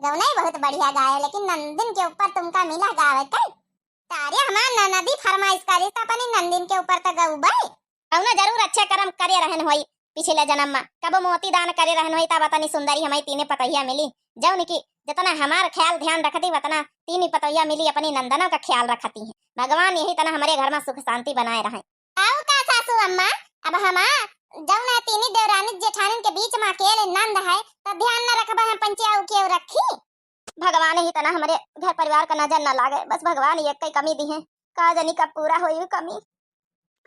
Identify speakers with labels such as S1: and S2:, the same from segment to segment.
S1: गौना बहुत बढ़िया गाय, लेकिन नंदिन के ऊपर तुमका मिला गावे कई तारे हमार नदी फरमाइश करी त अपनी नंदिन के ऊपर त गौबे गौना जरूर अच्छे कर्म करे रहन होई पिछले जन्म में कब मोती दान करे रहन होई तब तनी सुंदरी हमारी तीने पतैया मिली जौन की जितना हमार ख्याल ध्यान रखती उतना तीन पतैया मिली अपनी नंदनों का ख्याल रखती है। भगवान यही तना हमारे घर में सुख शांति बनाए रहे। आओ का सासू अम्मा, अब हमार जौन है तीनी देवरानी जेठानी के बीच में अकेले नंद है तो ध्यान न रखबा हम पंचिया के रखी। भगवान ही तना हमारे घर परिवार का नजर न लागे, बस भगवान एक कई कमी दी है का जनी कब पूरा होई कमी।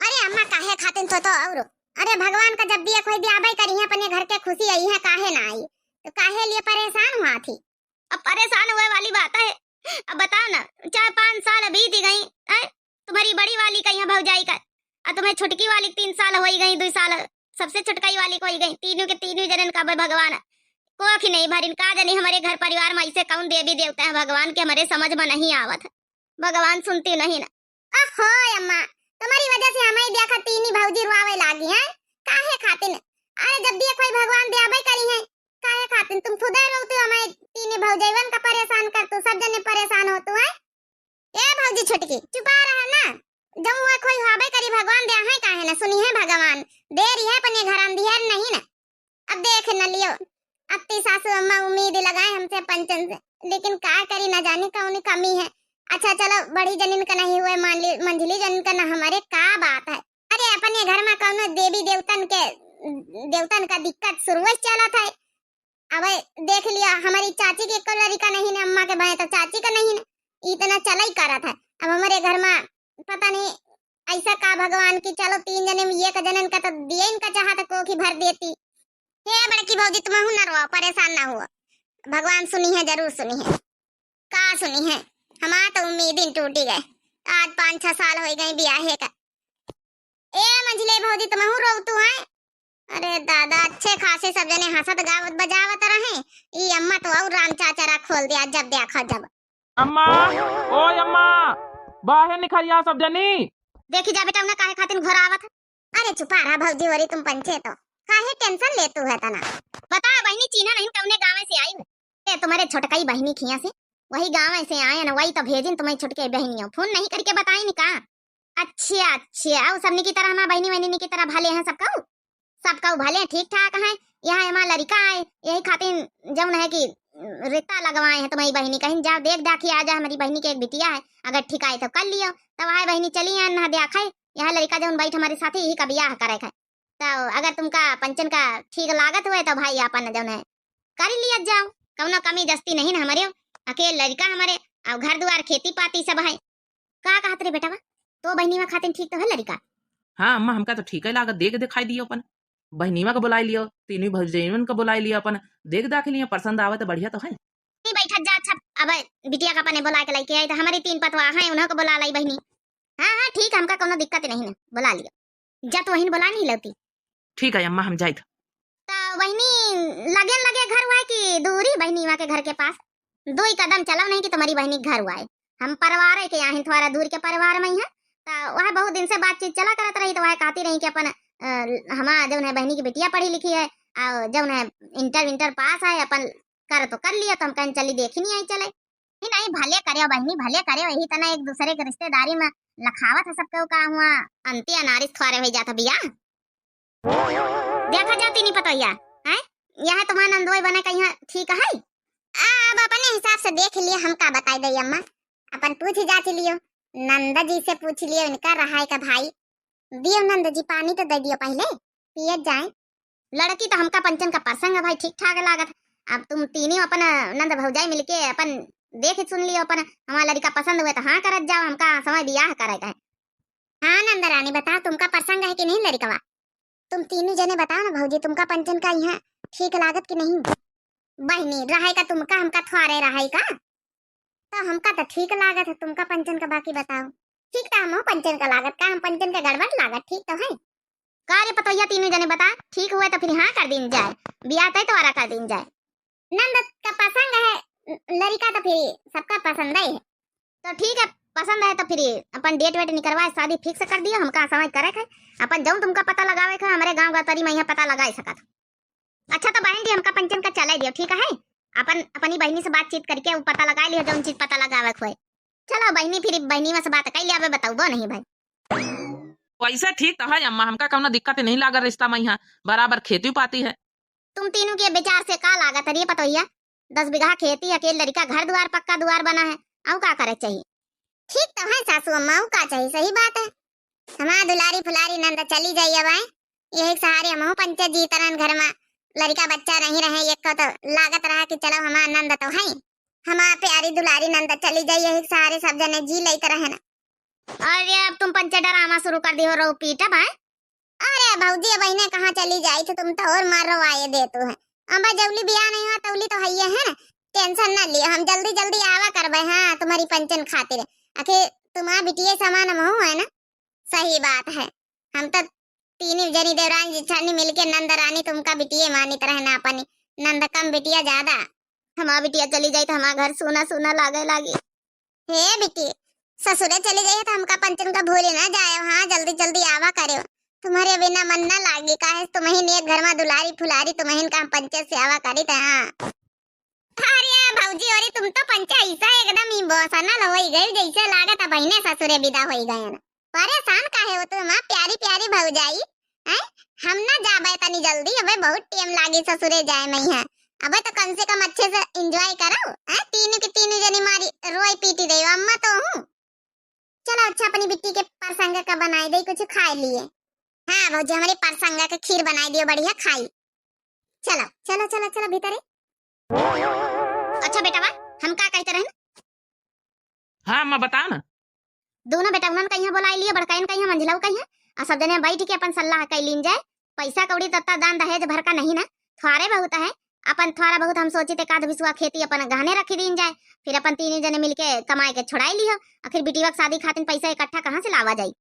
S1: अरे अम्मा काहे खातिन तो और अरे भगवान का जब भी कोई भी आबाई करी है अपने घर के खुशी आई है काहे ना आई तो काहे लिए परेशान हुआ थी। अब परेशान हुए वाली बात है, अब बताओ ना 4-5 साल बीत गई है, तुम्हारी बड़ी वाली कहीं भौजाई का और तुम्हें छुटकी वाली 3 साल हो गई, 2 साल सबसे छुटकाई वाली को हो गई, तीनों के तीनों जनन का भगवान को की नहीं भरिन का जनी हमारे घर परिवार में ऐसे कौन देवी देवता है भगवान के हमारे समझ में नहीं आवत, भगवान सुनती नहीं ना। अहो अम्मा तुम्हारी वजह से हमें देखा तीनी भौजी रुआवे लागी है काहे खातिन। अरे जब भी कोई भगवान देवे करी है काहे खातिन तुम खुद ही रोते हो हमें तीनी भौजाईवन का परेशान कर तू सब जने परेशान हो तू है। ए भौजी छुटकी चुपा रहा ना, जब वो कोई हावे करी भगवान दे है काहे ना सुनी है भगवान देरी है अपने घर अंधियार नहीं ना। अब देख न लियो अत्ती सासू अम्मा उम्मीद लगाए हमसे पंचन से, लेकिन का करी न जाने कौन कमी है। अच्छा चलो बड़ी जनीन का नहीं हुए मंझली जनीन का ना हमारे का बात है। अरे अपने घर में कौन देवी देवतन का दिक्कत शुरुआत चला था। अब देख लिया हमारी चाची के कोलरी का नहीं ना, अम्मा के भाई तो चाची का नहीं ना, इतना चला ही करा था। अब हमारे घर में पता नहीं ऐसा का भगवान की चलो 3 जने में एक जनन का तो दिए इनका चाहत को की भर देती। हे बड़की भौजी तुम ना रो परेशान ना हुआ, भगवान सुनी है जरूर सुनी है का सुनी है। हमारा तो उम्मीद ही टूटी गए, आज 5-6 साल हो गए ब्याहे का। ए मंझले भौजी तुम रो तू है। अरे दादा अच्छे खासे सब जने हंसत गावत बजावत रहे, ई अम्मा तो और राम चाचा खोल दिया जब देखा जब।
S2: अम्मा ओए अम्मा बाहर निकलिया सब जनी।
S1: देखी जा बेटा उन्हें काहे खातिर घर आवत। अरे चुपा रहा भौजी वरी तुम पंचे तो काहे टेंशन ले तू है तना। बता बहनी चीना नहीं कौने गांव से आई है। तुम्हारे छोटकाई बहनी खिया से वही गांव से आए ना, वही तो भेजिन तुम्हारी छुटके बहनियों फोन नहीं करके बताई नी का। अच्छा अच्छा और सबनी की तरह हमारा बहनी बहनी की तरह भले हैं सबका भले ठीक ठाक है। यहाँ हमारा लड़का है यही खातिर जौन है कि रिश्ता लगवाए हैं तुम्हारी बहनी कहीं जाओ देख दाखी आ जाए। हमारी बहनी की एक बिटिया है अगर ठीक आए तो कर लियो, तब आए बहनी चली आए ना देखा यहाँ लड़का जौन बैठ हमारे साथ यही का ब्याह करे है। तो अगर तुमका पंचन का ठीक लागत हुए तो भाई अपन जौन है कर लिया जाओ, कौनो कमी जस्ती नहीं ना हमारे अकेले लड़का हमारे और घर द्वार खेती पाती सब है। का कहत रे बेटा तो बहनी में खातिर ठीक तो है लड़का।
S2: हाँ अम्मा हमका तो ठीक है लागत, देख दिखाई दियो अपन बहनीवा को बुलाई लियो, तीनों भौजाईवन को बुलाई लियो, अपन देख दाख लियो पसंद आवे तो बढ़िया तो है।
S1: नहीं बैठा जा अच्छा अब बिटिया का अपने बुला के लेके आई तो हमारी 3 पतवा हैं उन्हें को बुला लाई बहनी। हाँ ठीक हमका कोनो दिक्कत नहीं ना बुला लियो जा तो वहीं बुला नहीं लेती।
S2: ठीक है अम्मा हम जाए
S1: तो बहनी लगे घर हुआ कि दूरी बहनी वहाँ के घर के पास 2 कदम चलो नहीं कि तुम्हारी बहनी घर हुआ है। हम परिवार है के यहाँ थोड़ा दूर के परिवार में ही है तो वह बहुत दिन से बातचीत चला करत रही तो वह कहती रही कि अपन हमारा जौन है बहनी की बिटिया पढ़ी लिखी है और जौन है इंटर पास है अपन कर तो कर लिया, तो हम कहीं चली देखी नहीं आई चले नहीं भले करे बहनी भले करे यही तना एक दूसरे के रिश्तेदारी में लखावत है सबके का हुआ अंतिया नारिस थोड़े हो जाता बिया देखा जाती नहीं पता है यहाँ तुम्हारा नंदोई बने कहीं ठीक है। अब अपने हिसाब से देख लियो हम का बताई दई अम्मा अपन पूछ जाती लियो नंदा जी से पूछ लियो इनका रहा है का भाई दियो नंद जी पानी तो दे दियो पहले पिए जाए। लड़की तो हमका पंचन का प्रसंग है भाई ठीक ठाक लागत। अब तुम तीनों अपन नंद भौजाई मिलके अपन देख सुन लियो अपन हमारा लड़का पसंद हुए तो हाँ करत जाओ हमका समय ब्याह करेगा है। हाँ नंद रानी बताओ तुमका प्रसंग है कि नहीं लड़कवा, तुम तीनों जने बताओ ना भौजी तुमका पंचन का यहाँ ठीक लागत की नहीं। बहनी रहे का तुमका हमका थोड़े रहे का तो हमका तो ठीक लागत है, तुमका पंचन का बाकी बताओ। ठीक था हम पंचन का लागत का हम पंचन का गड़बड़ लागत ठीक तो है कार्य पतोया तीनों जने बता ठीक हुए तो फिर हाँ कर दिन जाए ब्याह तय तो कर दिन जाए। नंद का पसंद है लड़का तो फिर सबका पसंद है तो ठीक है पसंद है तो फिर अपन डेट वेट निकलवाए शादी फिक्स कर दियो हमका समय करे है अपन जाऊं तुमका पता लगावे का हमारे गांव गतरी में यहाँ पता लगा सकत। अच्छा तो बहन जी हमका पंचन का चला दियो ठीक है अपन अपनी बहनी से बातचीत करके वो पता लगा लियो जौन चीज पता लगावे खोए। चलो बहनी फिर बहनी में से बात कर लिया बताऊबो नहीं भाई।
S2: वैसे ठीक तो है अम्मा, हमका कौनो दिक्कत नहीं लागल रिश्ता में, यहाँ बराबर खेती पाती है।
S1: तुम तीनों के विचार से का लागत है ये पतोहिया? 10 बीघा खेती, अकेले लड़का, घर द्वार पक्का द्वार बना है, और का करे चाहिए? ठीक तो है सासू अम्मा, का चाहिए, सही बात है। हमारा दुलारी फुलारी नंद चली जाइए भाई, यही सहारे हम पंचायत जी तरन घर में लड़का बच्चा नहीं रहे, एक को तो लागत रहा कि चलो हमारा नंद तो है, हमारा प्यारी दुलारी नंद चली जाइए, यही सहारे सब जने जी लेते रहे ना। अरे अब तुम पंचायत ड्रामा शुरू कर दी हो रो पीटा भाई। अरे भौजी बहने कहाँ चली जाई थी, तुम तो और मारवाए देतु है। अम्बा जौली बियाह नहीं हुआ तौली तो है ना, टेंशन ना लियो, हम जल्दी जल्दी आवा करबे। हाँ तुम्हारी पंचन खातिर, आखिर तुम्हारा बिटिया समान हम है ना। सही बात है, हम तो तीन जनी देवरानी जिठानी मिलके नंद रानी तुमका बिटिया मानित रहना, अपनी नंद कम बिटिया ज्यादा। हमारा बिटिया चली जाई तो हमारा घर सोना सोना लागे लागी। हे बिटी ससुरे चली गई तो हमका पंचन का भूल ना जाए। हाँ जल्दी जल्दी आवा करे, तुम्हारे बिना मन ना लागे, काहे तुम्हें एक घर में दुलारी फुलारी तुम्हें का पंचायत से आवा करी था। अरे भौजी अरे तुम तो पंचायत ऐसा एकदम ही बोसना होई गई जैसे लागत है बहने ससुरे विदा होई गए ना। परेशान काहे हो तुम प्यारी प्यारी भौजाई हैं? हम ना जाबे तनी जल्दी, अबे बहुत टाइम लागे ससुरे जाए में है। अबे तो कम से कम अच्छे से एंजॉय करो। हैं तीनों की तीनों जनी मारी रोई पीटी रही अम्मा तो हूं। चलो अच्छा अपनी बिट्टी के परसंग का बनाई दे, कुछ खा लिए। हाँ भौजी हमारी परसंग का खीर बनाई दियो बढ़िया खाई। चलो चलो चलो चलो भीतर। अच्छा बेटा बा हम का कहते रहे?
S2: हाँ अम्मा बताओ ना।
S1: दोनों बेटा उन्होंने कहीं बुलाई लिए, बड़काइन कहीं मंझलाऊ कहीं, और सब जने बैठ के अपन सलाह कर लीन जाए। पैसा कौड़ी तत्ता दान दहेज भर का नहीं ना, थोड़े बहुत है अपन, थोड़ा बहुत हम सोचे थे काद विश्वा खेती अपन गहने रखी दीन जाए, फिर अपन तीन जने मिलके कमाए के छुड़ाई लियो। आखिर बिटिया की शादी खातिर पैसा इकट्ठा कहाँ से लावा जाई?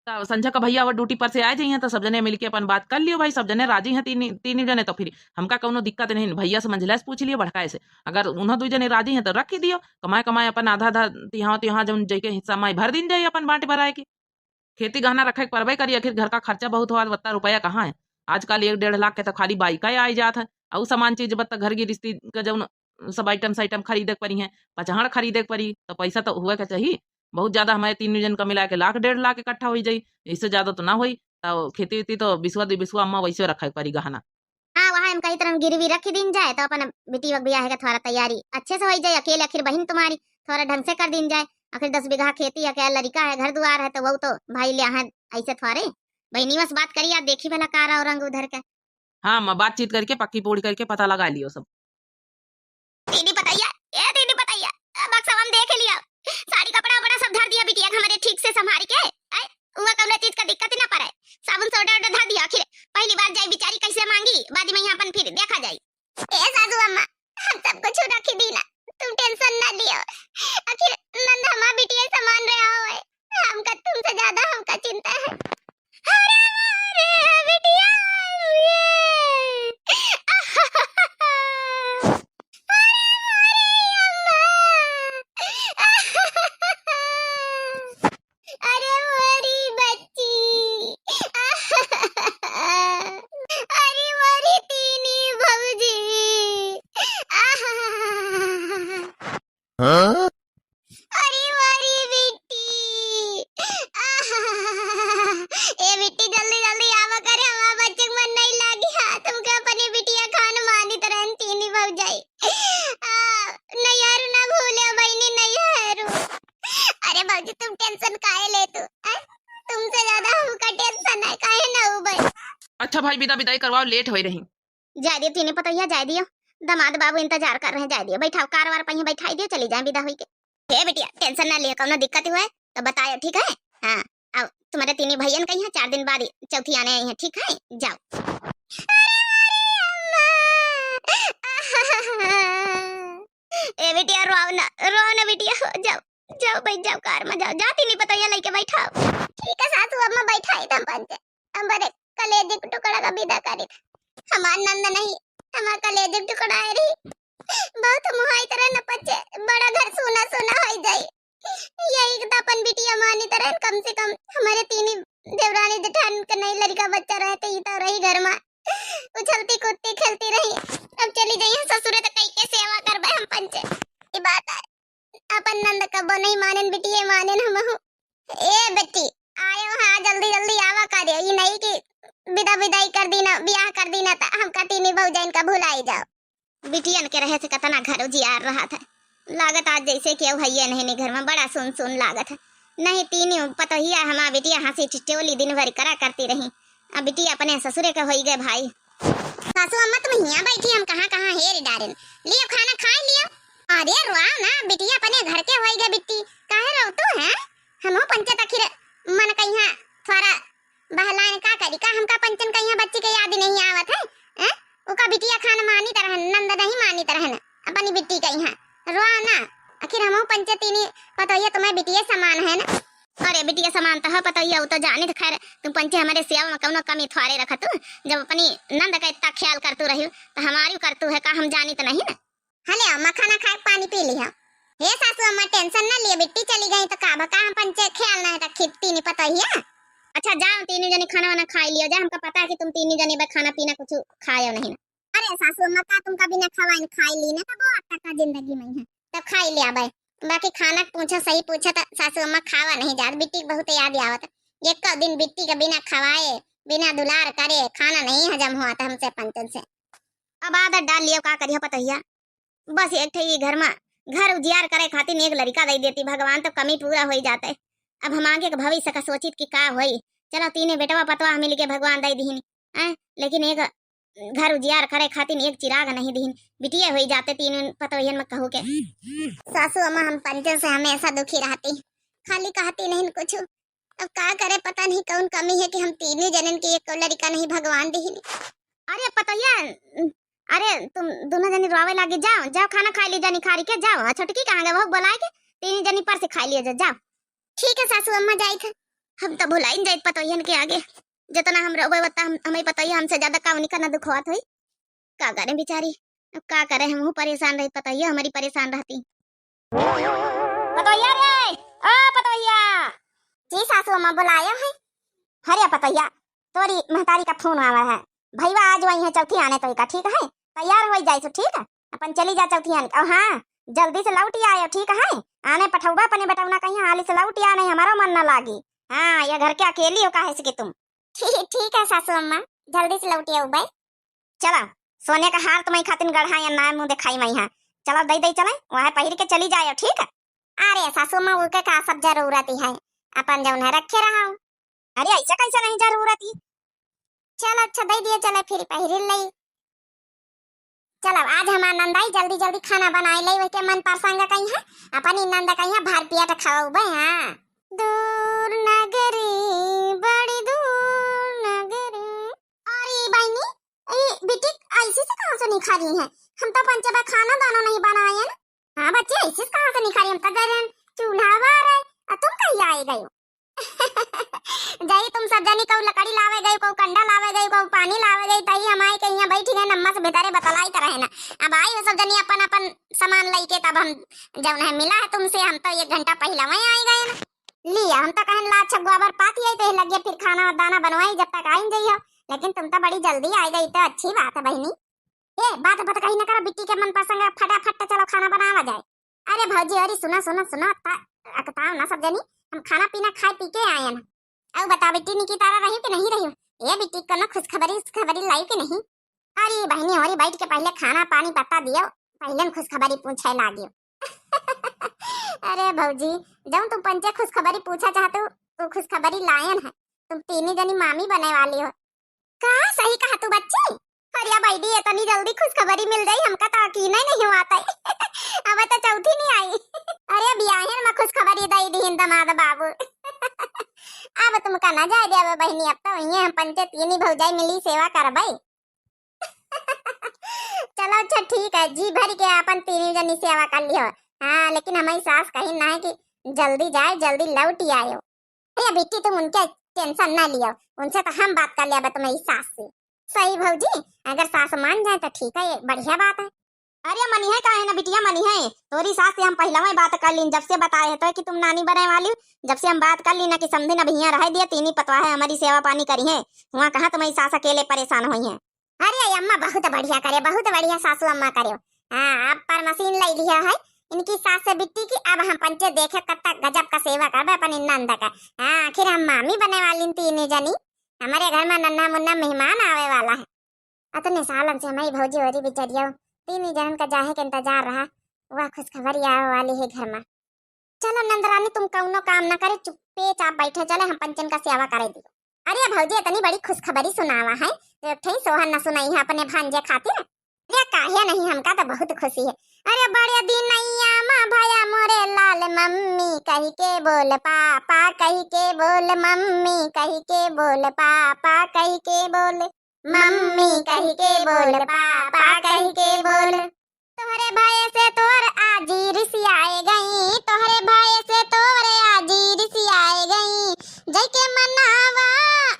S2: तो संजय का भैया और ड्यूटी पर से आए जाइए तो सब जने मिलके अपन बात कर लियो भाई, सब जने राजी हैं तीन जने, तो फिर हमका कोनो दिक्कत नहीं। भैया से मंझला से पूछ लियो भड़काए से, अगर उन्हों दो जने राजी हैं तो रख ही दियो। कमाए कमाए अपन आधा आधा तिहा जब जैके हिस्सा माई भर दिन जाइए अपन बांटे भराए की। खेती गहना रखे परबे करिए, आखिर घर का खर्चा बहुत हुआ, बत्ता रुपया कहाँ है आजकल। 1-1.5 लाख के तो खाली बाइक आई जात है, और सामान चीज बत्ता घर की रिश्ती का जब सब आइटम खरीदे पड़ी है, पचहड़ खरीदे पड़ी, तो पैसा तो हुआ के चाहिए बहुत ज्यादा। हमारे तीन जन का मिला के 1-1.5 लाख इकट्ठा हो जाये, इससे ज्यादा तो ना हुई। तो खेती वेती तो बिस्वा अम्मा वैसे रखे पड़ी गहना।
S1: हाँ वहाँ हम कई तरह गिरवी रखी दिन जाए, तो अपन बेटी ब्याह है थोड़ा तैयारी अच्छे से हो जाए। अकेले आखिर बहन तुम्हारी थोड़ा ढंग से कर दिन जाए, आखिर 10 बीघा खेती अकेला लड़का है, घर द्वार है, तो वो तो भाई ले है ऐसे थोड़े। बहनी बस बात करिए, आप देखी भला कारा और रंग उधर का।
S2: हाँ अम्मा बातचीत करके पक्की पूरी करके पता लगा लियो सब।
S1: दीदी बताइए, ए दीदी बताइए, बक्सा हम देख लिया, साड़ी कपड़ा बड़ा सब धर दिया बिटिया हमारे ठीक से संभाल के। उमा कौन चीज का दिक्कत ना पड़े, साबुन सोडा धर दिया। आखिर पहली बार जाई बेचारी कैसे मांगी, बाद में यहाँ अपन फिर देखा जाए। ए सासू अम्मा हम सब कुछ रखी दी ना, तुम टेंशन ना लियो। आखिर नंद हमारा बिटिया समान रहा है, हमका तुमसे ज्यादा हमका चिंता है। अरे हमारे बिटिया अरे मोरी बच्ची अरे मोरी तीनी भौजी अरे मोरी बिट्टी ए बिट्टी जल्दी जल्दी आवा करे, हमारा बच्चे को मन नहीं लागी। हाँ तुमके अपनी बिटिया खान मानी तरह तीनी भौजाई नहीं यार ना भूले बहनी नहीं यार। अरे भौजी तुम टेंशन काहे ले तू, तुमसे ज्यादा हमका टेंशन है, काहे ना हो भाई।
S2: अच्छा भाई विदाई करवाओ, लेट हो रही।
S1: जा दियो तीने पतोहिया, जा दियो, दामाद बाबू इंतजार कर रहे हैं, जा दियो, बैठाओ कार वार पहिया बैठाई दियो, चली जाए विदा होई के। हे बिटिया टेंशन ना लियो, कोनो दिक्कत हुआ तो बताओ ठीक है। हाँ अब तुम्हारे तीन भैया कहीं है, 4 दिन बाद चौथी आने आई है, ठीक है जाओ। ए बिटिया रो ना बिटिया, जाओ जाओ बैठ जाओ कार में, जाओ जाती नहीं पता ये लेके बैठाओ। ठीक है सासू अम्मा बैठाई दम पंचे, हमारे कलेजे के टुकड़ा का विदा करी। हमार नंद नहीं, हमार कलेजे के टुकड़ा है रही, बहुत मुहाई तरह न पचे, बड़ा घर सोना सोना हो जाए। यही तो अपन बिटिया मानी तरह, कम से कम हमारे तीन देवरानी जेठान के नहीं लड़का बच्चा रहते ही तो रही घर में, उछलती कूदती खेलती रही। अब चली जाइए ससुरे तो कई के सेवा नंद कबो नहीं माने बिटिया माने हम ए बेटी आयो हाँ जल्दी जल्दी आवा करे ये नहीं कि विदा विदाई कर दीना ब्याह कर दीना ता हम कतीनी बहुजन का भुलाई जाओ। बिटियन के रहे से कतना घर उजियार रहा था, लागत आज जैसे कि भैया नहीं घर में बड़ा सुन सुन लागत है। नहीं तीन पता ही है हमारा बिटिया हंसी टिटोली दिन भर करा करती रही। अब बिटिया अपने ससुरे का हो गए भाई। सासू अम्मा तुम यहाँ बैठी हम कहाँ कहाँ हेर डारेन लियो खाना खा लियो। अरे रुआ ना बिटिया अपने घर के हो गए बिट्टी काहे रहो तू है हम पंचत आखिर मन कहीं थोड़ा बहलान का करी का हमका पंचन कहीं बच्ची के याद नहीं आवत है हैं ओका बिटिया खाना मानी तरह नंद नहीं मानी तरह न अपनी बिट्टी कहीं रुआ ना आखिर हम पंचतीनी पता है तुम्हें बिटिया समान है ना। अरे बिटिया समान तो है पता ही तो जाने तो खैर तुम पंचे हमारे सेवा में कौनो कमी थोड़े रखा तू जब अपनी नंद का इतना ख्याल करतू रही तो हमारी करतू है का हम जानी तो नहीं ना। हले अम्मा खाना खा पानी पी लिया हे सासू अम्मा टेंशन ना लिए बिट्टी चली गई तो का बका हम पंचे ख्याल ना रखी तीनी पता ही है। अच्छा जाओ तीनों जने खाना वाना खा लियो जा हमका पता है कि तुम तीनों जने खाना पीना कुछ खायो नहीं ना। अरे सासू अम्मा का तुम कभी ना खवाइन खाई ली ना तब आता का जिंदगी में है तब खाई ले आबे बाकी खाना पूछो सही पूछो तो सासू अम्मा खावा नहीं जात बिट्टी बहुत याद आवत एक दिन बिट्टी के बिना खवाए बिना दुलार करे खाना नहीं हजम हुआ था हमसे पंचन से। अब आदत डाल लियो का करियो पतैया बस एक ठे घर में घर उजियार करे खातिर एक लड़का दे देती भगवान तो कमी पूरा हो जाते। अब हम आगे के भविष्य का सोचित कि का होई चलो तीने बेटवा पतवा मिल के भगवान दे दीन लेकिन एक घर उजियार करे खातिर एक चिराग नहीं दीन बिटिया हो जाते तीन पतवयन में कहू के। सासू अम्मा हम पंचन से हमेशा दुखी रहती खाली कहती नहीं कुछ अब का करे पता नहीं कौन कमी है कि हम तीनों जनन की एक लड़का नहीं भगवान दी। अरे पतैया अरे तुम दोनों जनी रोवे लागे जाओ जाओ खाना खा ली जानी खारी के जाओ छोटकी कहाँ गए वो बुलाए के तीन जनी पर से खा लियो जाओ। ठीक है सासू अम्मा जाए थे हम तो भुलाई जाए पतैयन के आगे जितना हम रोवे बता हमें पता ही हमसे ज्यादा काम नहीं करना दुखवात हुई का करे बेचारी अब का करे हम परेशान रही पतैया हमारी परेशान रहती। पतैया रे ओ पतैया जी सासू अम्मा बुलाया है। अरे पतैया तोरी महतारी का फोन आवा है भैया आज वही है चौथी आने तो का ठीक है तैयार हो जाए तो ठीक है अपन चली जा चौथी आने और हाँ जल्दी से लौट आयो ठीक है आने पठौबा अपने बेटौना कहीं हाली से लौट आने हमारा मन न लागी। हाँ ये घर के अकेली हो काहे से कि तुम ठीक है सासू अम्मा जल्दी से लौट आओ भाई। चलो सोने का हार तुम्हें खातिर गढ़ा या ना मुंह दिखाई मैं यहाँ चलो दई दई चले वहाँ पहिर के चली जाए ठीक है। अरे सासू अम्मा उनके का सब जरूरत है अपन जौन है रखे रहा। अरे ऐसा कैसा नहीं जरूरत है चलो अच्छा दे दिए चले फिर पहिर ले। चलो आज हमारा नंदाई जल्दी जल्दी खाना बनाए ले के मन परसंग कहीं है अपनी नंदा कहीं भार पिया तो खाओ भाई। हाँ दूर नगरी बड़ी दूर नगरी अरे बहनी बेटी ऐसे से कहाँ से नहीं खा रही है हम तो पंचबा खाना दाना नहीं बनाए हैं ना। हाँ बच्चे ऐसे कहाँ से नहीं खा रही हम तो गरम चूल्हा बार है तुम कहीं आए गए जाई तुम सब जनी कऊ लकड़ी लावे गए कऊ कंडा लावे गए कऊ पानी लावे गए तई हमारे के यहाँ बैठी गए नम्मा से बेतारे बतलाई तरह है ना। अब आई वो सब जनी अपन अपन सामान लेके तब हम जब है मिला है तुमसे हम तो 1 घंटा पहले वहीं आई गए ना लिया हम तो कहन ला अच्छा गोबर पाती आई तो लगे फिर खाना दाना बनवाई जब तक आई जाइयो लेकिन तुम तो बड़ी जल्दी आई गई तो अच्छी बात है बहनी। ये बात बत कहीं ना करो बिट्टी के मन पसंद फटाफट चलो खाना बनावा जाए। अरे भौजी अरे सुना सुना सुना अकताओ ना सब जनी हम खाना पीना खाए पी के आए ना। अब बता बिट्टी की तरह रही कि नहीं रही ये बिट्टी को ना खुशखबरी लाई कि नहीं। अरे बहनी और बैठ के पहले खाना पानी बता दियो पहले खुशखबरी पूछे लागियो अरे भौजी जब तुम पंचे खुशखबरी पूछा चाहते तो खुशखबरी लायन है तुम तीनों जनी मामी बने वाली हो। कहा सही कहा तू बच्ची अरे बैठी इतनी जल्दी खुशखबरी मिल गई हमका तो यकीन ही नहीं हुआ था अब तो चौथी नहीं आई अरे बियाहन में खुशखबरी दई दीन दमाद बाबू अब तुम का ना जाए देवे बहनी अब तो वही हम पंचे तीन भौजाई मिली सेवा करबई चलो अच्छा ठीक है जी भर के अपन तीनों जनी सेवा कर लियो। हाँ लेकिन हमारी सास कहीं ना है कि जल्दी जाए जल्दी लौट ही आयो। भैया बेटी तुम उनके टेंशन ना लियो उनसे तो हम बात कर लिया तुम्हारी सास से। सही भौजी अगर सास मान जाए तो ठीक है बढ़िया बात है। अरे मनी है का है ना बिटिया मनी है तोरी सास से हम पहला में बात कर ली जब से बताए तो कि तुम नानी बने वाली जब से हम बात कर ली ना कि समझे ना भैया रह दिया तीन ही पतवा है हमारी सेवा पानी करी है वहाँ कहाँ तुम्हारी सास अकेले परेशान हुई है। अरे अम्मा बहुत बढ़िया करे बहुत बढ़िया सासू अम्मा करे। हाँ आप पर मशीन ले लिया है इनकी सास से बिट्टी की। अब हम पंचे देखे कत्ता गजब का सेवा करबे अपन नंद का। हाँ आखिर हम मामी बने वाली तीन जनी। हमारे घर में नन्हा मुन्ना मेहमान आवे वाला है। अतने सालन से हमारी भौजी और बेचारिया तीन जन का जाहे के इंतजार रहा। वह खुशखबरी आवे वाली है घर में। चलो नंदरानी तुम कौनो काम न करे, चुप्पे चाप बैठे चले, हम पंचन का सेवा करे दियो। अरे भौजी इतनी बड़ी खुशखबरी सुनावा है तो ठई सोहन न सुनाई है अपने भांजे खातिर। अरे काहे नहीं, हमका तो बहुत खुशी है। अरे बड़े दिन नैया माँ भया मोरे लाल, मम्मी कही के बोल पापा, कही के बोल मम्मी, कही के बोल पापा, कही के बोल मम्मी, कही के बोल पापा, कही के बोल। तोहरे भाई से तोर आजी रिसियाए गई, तोहरे भाई से तोरे आजी रिसियाए गई। जय के मनावा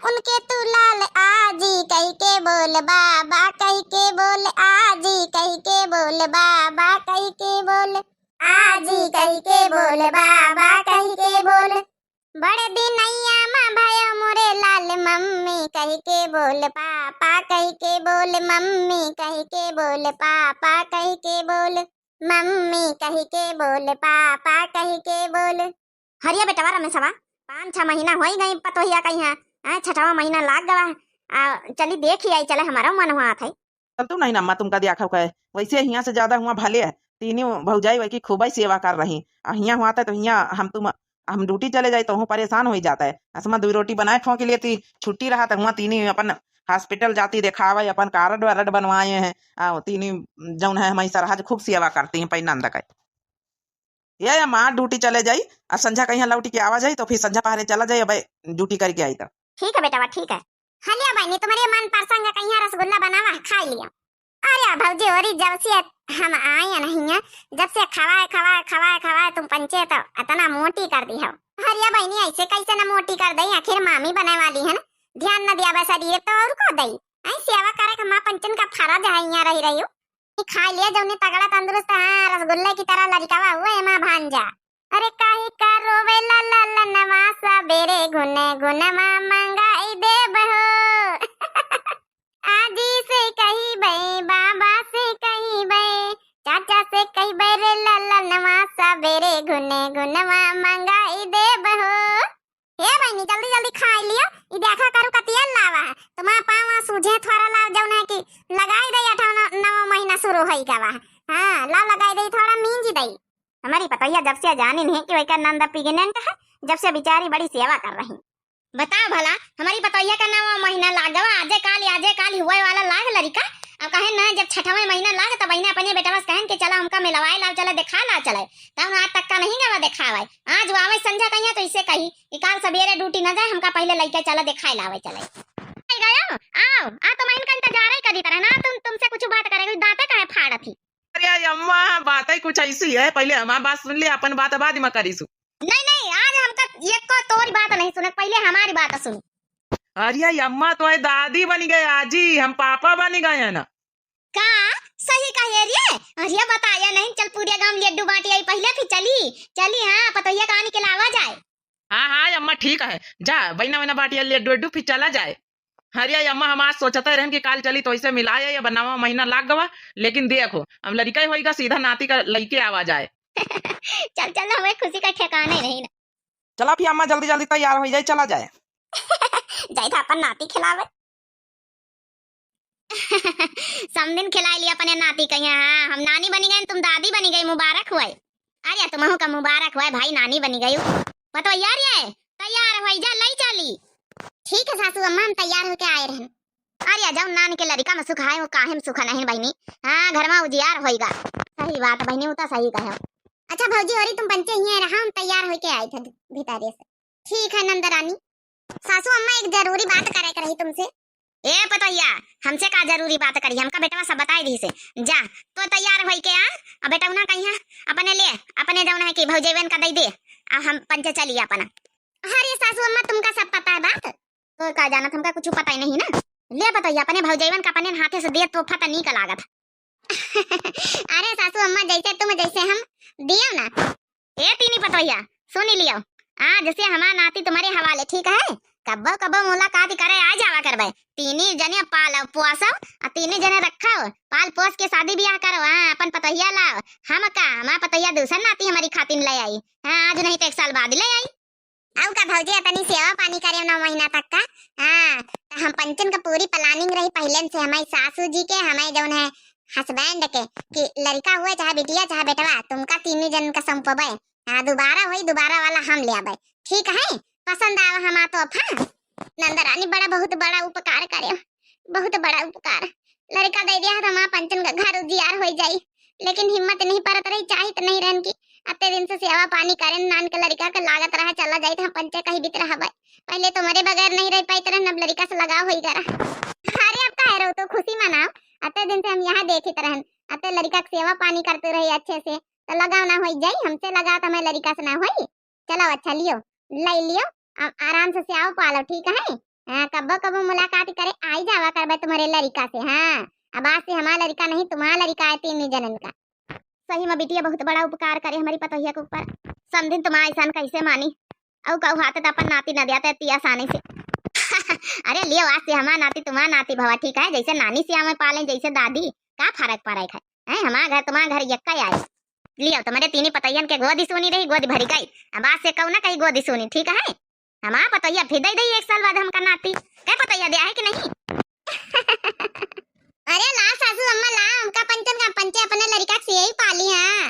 S1: उनके तू लाल आजी, कही के बोल बाबा, कही के बोल आजी, कही के बोल बाबा, कही के बोल आजी, कही के बोल बाबा, कही के बोल। बड़े दिन नैया माँ भयो मोरे लाल, मम्मी कही के बोल पापा, कही के बोल मम्मी, कही के बोल पापा, कही के बोल मम्मी, कही के बोल पापा, कही के बोल। हरिया बेटवा रमेशवा 5-6 महीना हो गई पतोहिया कहीं है, 6वां महीना लाग गवा। चली देख ही आई, चले हमारा मन हुआ था।
S2: चल तू नहीं नम्मा तुमका दिया खाओ है, वैसे यहाँ से ज्यादा हुआ भले है। तीनों भौजाई वही की खूब ही सेवा कर रही। यहाँ हुआ था तो यहाँ हम ड्यूटी चले जाए तो हूँ परेशान हो जाता है। असमा 2 रोटी बनाए खो के लिए थी, छुट्टी रहा तो हुआ तीनों अपन हॉस्पिटल जाती दिखावे, अपन कार्ड वारड बनवाए हैं। तीनों जौन है हमारी सरहद खूब सेवा करती हैं पैनंद का। ये माँ ड्यूटी चले जाई और संझा कहीं लौटी के आवा जाई तो फिर संझा पहरे चला जाए। अब ड्यूटी करके आई तो
S1: ठीक है बेटा, ठीक है। हलिया बहनी तुम्हारे मन पसंद कहीं रसगुल्ला बनावा खा लिया। अरे भौजी और जब से हम आए नहीं है, जब से खवाए खवाए खवाए खवाए तुम पंचे तो इतना मोटी कर दी हो। हरिया बहनी ऐसे कैसे न मोटी कर दई, आखिर मामी बने वाली है ना, ध्यान न दिया बस शरीर तो और को दई। सेवा करे का माँ पंचन का फर्ज है। यहाँ रही हो खा लिया जौने तगड़ा तंदुरुस्त है रसगुल्ले की तरह लड़कावा हुए माँ भांजा। अरे काहे का रोवे ला ला ला नवासा बेरे गुने गुने माँ मंगाई दे बहो। आजी से कही बे, बाबा से कही बे, चाचा से कही बे रे ला ला नवासा बेरे गुने गुने माँ मंगाई दे बहो। हे बहनी जल्दी जल्दी खा लियो। ई देखा करू कतिया लावा है तुम्हारा पावा सूझे थोड़ा लाव जौन है कि लगाई दई 8वां महीना शुरू होई गवा। हां ला लगाई दई थोड़ा मींज दई। हमारी पतैया जब से जानी नहीं कि वही का नंदा प्रेग्नेंट है, जब से बेचारी बड़ी सेवा कर रही। बताओ भला हमारी पतैया का 9वां महीना लाग गवा, आजे काल हुए वाला लाग लड़का। अब कहे ना जब 6वां महीना लाग तब बहने अपने बेटा बस कहन के चला हमका मिलवाए लाओ, चले दिखा ला चले। तब आज तक का नहीं गवा दिखावे। आज आवे संझा कहिया तो इसे कही कि काल सवेरे ड्यूटी न जाए, हमका पहले लइका चला दिखाए लावे चले। गयो आओ आ तो मैं इनका इंतजार ही करी तरह ना तुमसे कुछ बात करेगी, दांते काहे फाड़ थी।
S2: अरे अम्मा बात ही कुछ ऐसी है, पहले हमारी बात सुन ले, अपन बात बाद में करीसु।
S1: नहीं आज हमका ये को तोरी बात नहीं सुने, पहले हमारी बात सुन।
S2: अरे अम्मा तो दादी बनी गए, आजी हम पापा बनी गए हैं ना।
S1: का सही कहे रे, अरे बताया नहीं। चल पूरे गांव लड्डू बाटी आई पहले फिर चली हाँ पतैया कहानी के लावा जाए।
S2: हाँ अम्मा ठीक है, जा बहना बाटी लड्डू फिर चला जाए। अरे अम्मा हम आज सोचते रहन कि काल चली तो इसे मिलाए या 9वां महीना लाग गवा, लेकिन देखो अब लड़का होगा सीधा नाती का लड़के आवा जाए।
S1: चल हमें खुशी का ठिकाना ही नहीं ना।
S2: चला फिर अम्मा जल्दी जल्दी तैयार हो जाए, चला जाए।
S1: जाए था अपन नाती खिलावे। समदिन खिला लिया अपने नाती का। हाँ हम नानी बनी गए, तुम दादी बनी गई, मुबारक हुए। अरे तुमहू का मुबारक हुए भाई, नानी बनी गई। बताओ यार ये तैयार हो जा लाई चली। ठीक है सासू अम्मा हम तैयार होके आए रहन। अरे जाओ नान के लड़का में सुख है वो काहे में सुख नहीं बहनी। हाँ घर में उजियार होएगा। सही बात बहनी वो तो सही कहे। अच्छा भौजी होरी तुम पंचे ही रहा, हम तैयार होके आए थे भीतरे से। ठीक है नंदरानी। सासू अम्मा एक जरूरी बात करे कर रही तुमसे। ए पतैया हमसे का जरूरी बात करी, हमका बेटा सब बताई दी से। जा तो तैयार होई के आ, अब बेटा ना कहीं अपने ले अपने जाना है कि भौजेवन का दे दे, अब हम पंचे चलिए अपना। अरे सासू अम्मा तुमका सब पता है बात, तो का जाना तुमका कुछ पता ही नहीं ना। ले पतैया अपने भौजेवन का अपने हाथे से दे तो पता नहीं का लागत। अरे सासू अम्मा जैसे तुम जैसे हम दियो ना। ए तीनी पतैया सुन लियो, आज से हमारा नाती तुम्हारे हवाले, ठीक है। कब्बो कब्बो मुलाकात करे आ जावा करबे। तीनी जने पाल पोसो आ तीनी जने रखो, पाल पोस के शादी ब्याह करो। हां अपन पतैया लाओ। हम का हमार पतैया दूसर नाती हमारी खातिन ले आई। हां आज नहीं तो 1 साल बाद ले आई। आउ का भौजी तनी सेवा पानी करे 9 महीना तक का। हां हम पंचन का पूरी प्लानिंग रही पहले से हमारी सासू जी के हमारे जौन है हस्बैंड के कि लड़का हुए चाहे बिटिया चाहे बेटवा तुमका तीनों जन का संपबे। हां दोबारा होई दोबारा वाला हम ले आबे। ठीक है पसंद आवा हमा तो अफा। नंदा रानी बड़ा बहुत बड़ा उपकार करे, बहुत बड़ा उपकार। लड़का दे दिया तो मां पंचन का घर उजियार हो जाई, लेकिन हिम्मत नहीं परत रही चाहित नहीं रहन की। अते दिन से सेवा पानी करे नान के लड़का के लागत रहा चला जाई हम पंचे कहीं बीत रहा भाई। पहले तो मेरे बगैर नहीं रह पाई तरह अब लड़का से लगाव होई करा। अरे अब का है तो खुशी मनाओ। अते दिन से हम यहाँ देखित रहन, अते लड़का की सेवा पानी करते रही अच्छे से तो लगाव ना हो जाई। हमसे लगा तो मैं लड़का से ना होई। चलो अच्छा लियो ले लियो आराम से आओ पालो। ठीक है कब्बो कब्बो मुलाकात करे आई जावा करबे तुम्हारे लड़का से। हां अब आज से हमारा लड़का नहीं तुम्हारा लड़का है तीन जनन का। सही में बिटिया बहुत बड़ा उपकार करे हमारी पतोहिया के ऊपर। समझिन तुम ऐसा कैसे मानी औ कहू हाथ अपन नाती न दिया ती आसानी से। अरे लियो आज से हमारा नाती तुम्हारा नाती भवा। ठीक है जैसे नानी से हमें पाले जैसे दादी का फर्क पड़ा है। हमारा घर तुम्हारा घर यक्का ही आए। लियो तुम्हारे तीनी पतैयन के गोदी सुनी रही गोदी भरी गई। अब आज से कहू ना कहीं गोदी सुनी। ठीक है हमारा पतैया फिर दे 1 साल बाद हमका नाती क्या पतैया दिया है कि नहीं। अरे ला सासू अम्मा ला हमका पंचन का पंचे अपने लड़का से ही पाली। हां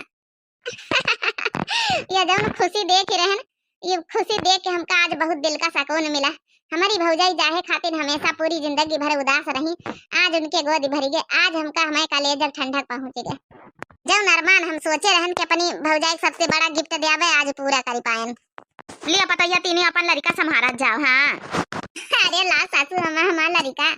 S1: ये जब खुशी देख रहन ये खुशी देख के हमका आज बहुत दिल का सुकून मिला। हमारी भौजाई जाहे खातिर हमेशा पूरी जिंदगी भर उदास रही, आज उनके गोद भरी गए। आज हमका हमारे कलेजा ठंडक पहुंच गए। जब नरमान हम सोचे रहन कि अपनी भौजाई सबसे बड़ा गिफ्ट देवे आज पूरा कर पाएन। लिया पतैया तीनों अपन लड़का संभारत जाओ। हां अरे ला सासू हमारा लड़का